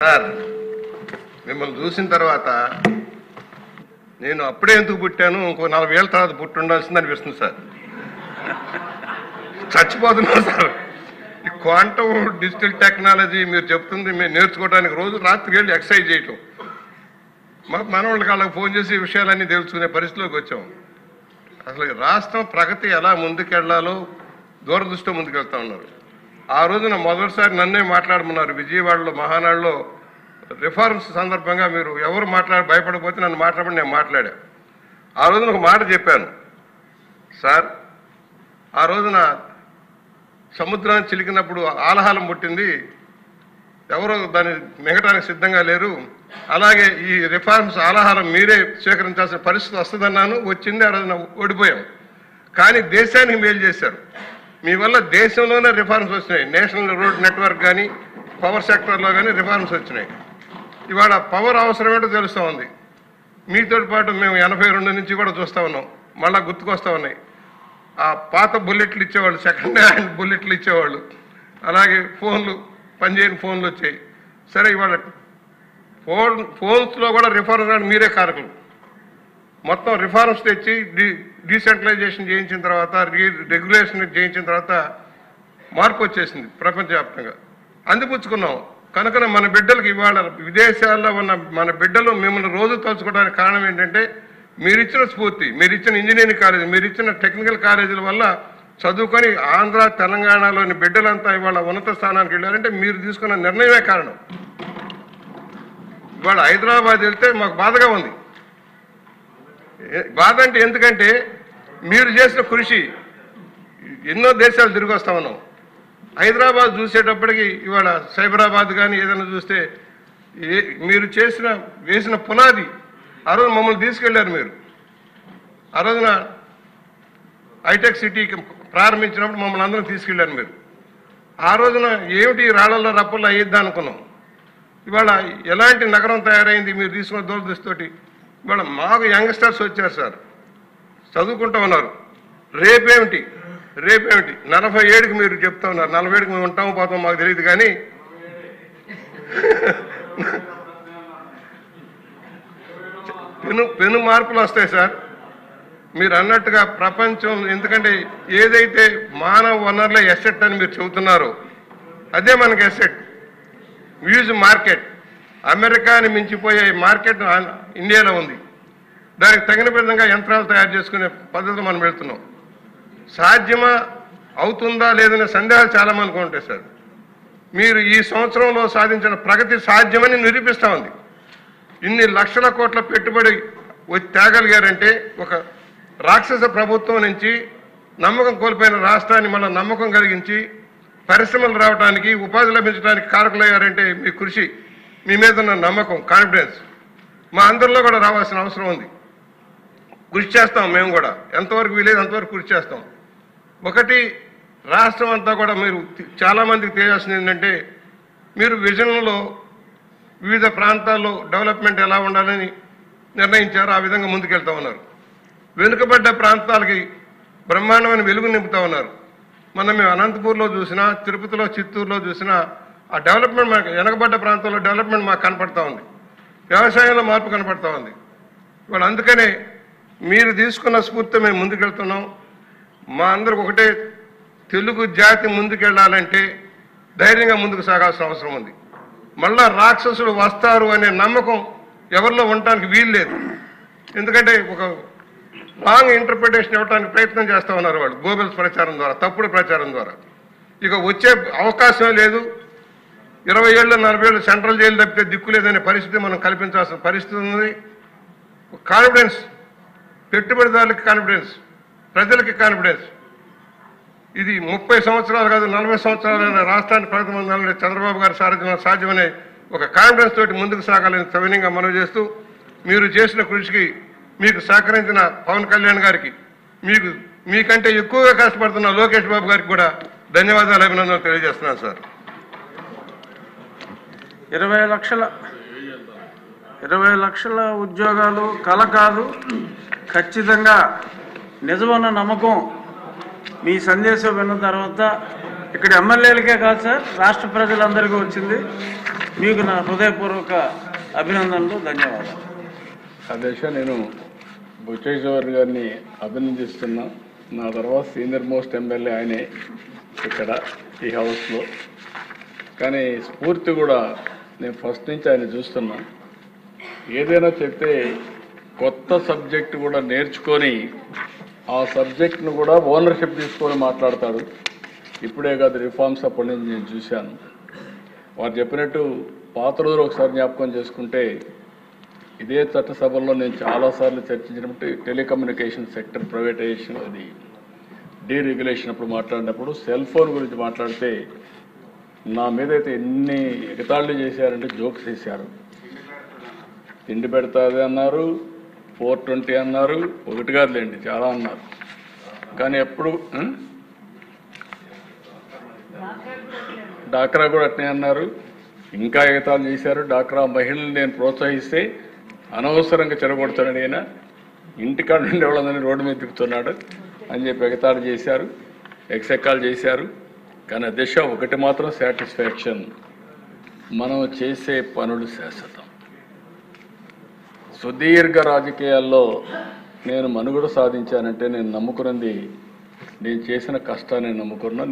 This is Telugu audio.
సార్ మిమ్మల్ని చూసిన తర్వాత నేను అప్పుడే ఎందుకు పుట్టాను, ఇంకో 40 ఏళ్ళ తర్వాత పుట్టి ఉండాల్సింది అనిపిస్తుంది సార్. చచ్చిపోతున్నాను సార్. ఈ క్వాంటమ్ డిజిటల్ టెక్నాలజీ మీరు చెప్తుంది మేము నేర్చుకోవడానికి రోజు రాత్రికి వెళ్ళి ఎక్సర్సైజ్ చేయటం, మా మనవాళ్ళకి వాళ్ళకి ఫోన్ చేసి ఈ విషయాలన్నీ తెలుసుకునే పరిస్థితిలోకి వచ్చాం. అసలు రాష్ట్రం ప్రగతి ఎలా ముందుకెళ్లాలో దూరదృష్టితో ముందుకెళ్తా ఉన్నారు. ఆ రోజున మొదటిసారి నన్నే మాట్లాడమన్నారు విజయవాడలో మహానాడులో రిఫార్మ్స్ సందర్భంగా. మీరు ఎవరు భయపడకపోతే నన్ను మాట్లాడమని నేను మాట్లాడా. ఆ రోజున ఒక మాట చెప్పాను సార్. ఆ రోజున సముద్రాన్ని చిలికినప్పుడు ఆలహాలం పుట్టింది, ఎవరో దాన్ని మిగటానికి సిద్ధంగా లేరు. అలాగే ఈ రిఫార్మ్స్ ఆలహారం మీరే స్వీకరించాల్సిన పరిస్థితి వస్తుందన్నాను. వచ్చింది. ఆ రోజున ఓడిపోయాం. కానీ దేశానికి మేలు చేశారు. మీ వల్ల దేశంలోనే రిఫార్మ్స్ వచ్చినాయి. నేషనల్ రోడ్ నెట్వర్క్ కానీ పవర్ సెక్టర్లో కానీ రిఫార్మ్స్ వచ్చినాయి. ఇవాళ పవర్ అవసరం ఏంటో తెలుస్తూ ఉంది. మీతో పాటు మేము 82 నుంచి కూడా చూస్తూ ఉన్నాం. మళ్ళీ గుర్తుకొస్తూ ఉన్నాయి. ఆ పాత బుల్లెట్లు ఇచ్చేవాళ్ళు, సెకండ్ హ్యాండ్ బుల్లెట్లు ఇచ్చేవాళ్ళు. అలాగే ఫోన్లు, పనిచేయని ఫోన్లు వచ్చాయి. సరే, ఇవాళ ఫోన్స్లో కూడా రిఫార్మ్స్ మీరే కారకులు. మొత్తం రిఫార్మ్స్ తెచ్చి డీసెంట్రలైజేషన్ చేయించిన తర్వాత, రెగ్యులేషన్ చేయించిన తర్వాత మార్పు వచ్చేసింది ప్రపంచవ్యాప్తంగా. అందిపుచ్చుకున్నాం. కనుక మన బిడ్డలకు ఇవాళ విదేశాల్లో ఉన్న మన బిడ్డలు మిమ్మల్ని రోజు తలుచుకోవడానికి కారణం ఏంటంటే మీరిచ్చిన స్ఫూర్తి, మీరిచ్చిన ఇంజనీరింగ్ కాలేజీ, మీరిచ్చిన టెక్నికల్ కాలేజీల వల్ల చదువుకొని ఆంధ్ర తెలంగాణలోని బిడ్డలంతా ఇవాళ ఉన్నత స్థానానికి వెళ్ళారంటే మీరు తీసుకున్న నిర్ణయమే కారణం. ఇవాళ హైదరాబాద్ వెళ్తే మాకు బాధగా ఉంది. బాధ అంటే ఎందుకంటే మీరు చేసిన కృషి ఎన్నో దేశాలు తిరిగి వస్తా ఉన్నాం. హైదరాబాద్ చూసేటప్పటికి ఇవాళ సైబరాబాద్ కానీ ఏదైనా చూస్తే మీరు వేసిన పునాది. ఆ రోజు మమ్మల్ని తీసుకెళ్లారు మీరు. ఆ రోజున హైటెక్ సిటీకి ప్రారంభించినప్పుడు మమ్మల్ని అందరం తీసుకెళ్లారు మీరు. ఆ రోజున ఏమిటి రాళ్లలో రప్పల్లో అయ్యిద్దా అనుకున్నాం. ఇవాళ ఎలాంటి నగరం తయారైంది మీరు తీసుకున్న దూరదృష్టితోటి. ఇవాళ మాకు యంగ్స్టర్స్ వచ్చారు సార్, చదువుకుంటూ ఉన్నారు. రేపేమిటి 47కి మీరు చెప్తా ఉన్నారు. 47కి మేము ఉంటాము పోతాం మాకు తెలియదు, కానీ పెను మార్పులు వస్తాయి సార్. మీరు అన్నట్టుగా ప్రపంచం, ఎందుకంటే ఏదైతే మానవ వనరుల ఎసెట్ అని మీరు చెబుతున్నారో అదే మనకి ఎసెట్. హ్యూజ్ మార్కెట్, అమెరికాని మించిపోయే మార్కెట్ ఇండియాలో ఉంది. దానికి తగిన విధంగా యంత్రాలు తయారు చేసుకునే పద్ధతిలో మనం వెళ్తున్నాం. సాధ్యమా, అవుతుందా లేదనే సందేహాలు చాలా మందికి ఉంటాయి సార్. మీరు ఈ సంవత్సరంలో సాధించిన ప్రగతి సాధ్యమని నిరూపిస్తూ ఉంది. ఇన్ని లక్షల కోట్ల పెట్టుబడి తేగలిగారంటే ఒక రాక్షస ప్రభుత్వం నుంచి నమ్మకం కోల్పోయిన రాష్ట్రాన్ని మళ్ళీ నమ్మకం కలిగించి పరిశ్రమలు రావడానికి, ఉపాధి లభించడానికి కారకులయ్యారంటే మీ కృషి, మీ మీద ఉన్న నమ్మకం, కాన్ఫిడెన్స్ మా అందరిలో కూడా రావాల్సిన అవసరం ఉంది. కృషి చేస్తాం. మేము కూడా ఎంతవరకు వీలేదు అంతవరకు కృషి చేస్తాం. ఒకటి, రాష్ట్రం అంతా కూడా మీరు చాలామందికి తెలియాల్సింది ఏంటంటే మీరు విజన్లో వివిధ ప్రాంతాల్లో డెవలప్మెంట్ ఎలా ఉండాలని నిర్ణయించారు. ఆ విధంగా ముందుకెళ్తా ఉన్నారు. వెనుకబడ్డ ప్రాంతాలకి బ్రహ్మాండమైన వెలుగు నింపుతా ఉన్నారు. మేము అనంతపూర్లో చూసినా, తిరుపతిలో, చిత్తూరులో చూసినా ఆ డెవలప్మెంట్ మనకు, వెనకబడ్డ ప్రాంతాల్లో డెవలప్మెంట్ మాకు కనపడతా ఉంది. వ్యవసాయంలో మార్పు కనపడతా ఉంది. ఇవాళ అందుకనే మీరు తీసుకున్న స్ఫూర్తి మేము ముందుకెళ్తున్నాం. మా అందరికి ఒకటే, తెలుగు జాతి ముందుకెళ్ళాలంటే ధైర్యంగా ముందుకు సాగాల్సిన అవసరం ఉంది. మళ్ళా రాక్షసులు వస్తారు అనే నమ్మకం ఎవరిలో ఉండటానికి వీలు లేదు. ఎందుకంటే ఒక రాంగ్ ఇంటర్ప్రిటేషన్ ఇవ్వడానికి ప్రయత్నం చేస్తూ ఉన్నారు వాళ్ళు, గోబెల్స్ ప్రచారం ద్వారా, తప్పుడు ప్రచారం ద్వారా. ఇక వచ్చే అవకాశం లేదు. 20 ఏళ్ళు 40 ఏళ్ళు సెంట్రల్ జైలు తప్పితే దిక్కు లేదనే పరిస్థితి మనం కల్పించాల్సిన పరిస్థితి ఉంది. కాన్ఫిడెన్స్, పెట్టుబడిదారులకి కాన్ఫిడెన్స్, ప్రజలకి కాన్ఫిడెన్స్. ఇది 30 సంవత్సరాలు కాదు 40 సంవత్సరాలైన రాష్ట్రాన్ని ప్రగతి పొందాలని చంద్రబాబు గారి సాధ్యమనే ఒక కాన్ఫిడెన్స్ తోటి ముందుకు సాగాలని సవినయంగా మనవి చేస్తూ, మీరు చేసిన కృషికి మీకు సహకరించిన పవన్ కళ్యాణ్ గారికి, మీకంటే ఎక్కువగా కష్టపడుతున్న లోకేష్ బాబు గారికి కూడా ధన్యవాదాలు, అభినందనలు తెలియజేస్తున్నాను సార్. 20 లక్షల ఉద్యోగాలు కల కాదు, ఖచ్చితంగా నిజమన్న నమ్మకం మీ సందేశం విన్న తర్వాత ఇక్కడ ఎమ్మెల్యేలకే కాదు సార్, రాష్ట్ర ప్రజలందరికీ వచ్చింది. మీకు నా హృదయపూర్వక అభినందనలు, ధన్యవాదాలు. అధ్యక్ష, నేను బుచ్చేశ్వర్ గారిని అభినందిస్తున్నా. నా తర్వాత సీనియర్ మోస్ట్ ఎమ్మెల్యే ఆయనే ఇక్కడ ఈ హౌస్లో. కానీ స్ఫూర్తి కూడా నేను ఫస్ట్ నుంచి ఆయన చూస్తున్నా. ఏదైనా చెప్తే కొత్త సబ్జెక్ట్ కూడా నేర్చుకొని ఆ సబ్జెక్ట్ను కూడా ఓనర్షిప్ తీసుకొని మాట్లాడతాడు. ఇప్పుడే కాదు, రిఫార్మ్స్ అప్పటి నుంచి నేను చూశాను. వారు చెప్పినట్టు పాత రోజులు ఒకసారి జ్ఞాపకం చేసుకుంటే, ఇదే చట్టసభల్లో నేను చాలాసార్లు చర్చించినప్పుడు టెలికమ్యూనికేషన్ సెక్టర్ ప్రైవేటైజేషన్, అది డీరెగ్యులేషన్ అప్పుడు మాట్లాడినప్పుడు సెల్ ఫోన్ గురించి మాట్లాడితే నా మీద అయితే ఎన్ని ఎగతాళి చేశారంటే జోక్స్ చేశారు. తిండి పెడతాది అన్నారు, 420 అన్నారు, ఒకటి కాదులేండి చాలా అన్నారు. కానీ ఎప్పుడు డాక్రా కూడా అట్నే అన్నారు, ఇంకా ఎగతాళి చేశారు. డాక్రా మహిళలు నేను ప్రోత్సహిస్తే అనవసరంగా చెడగొడతానని ఆయన ఇంటికాడ నుండి వాళ్ళందరినీ రోడ్డు మీద తిప్పుతున్నాడు అని చెప్పి ఎగతాళి చేశారు, ఎక్సెక్కాలు చేశారు. కానీ అధ్యక్ష, ఒకటి మాత్రం సాటిస్ఫాక్షన్, మనం చేసే పనులు శాశ్వతం. సుదీర్ఘ రాజకీయాల్లో నేను మనుగడ సాధించానంటే నేను నమ్ముకున్నది, నేను చేసిన కష్టాన్ని నమ్ముకున్నా.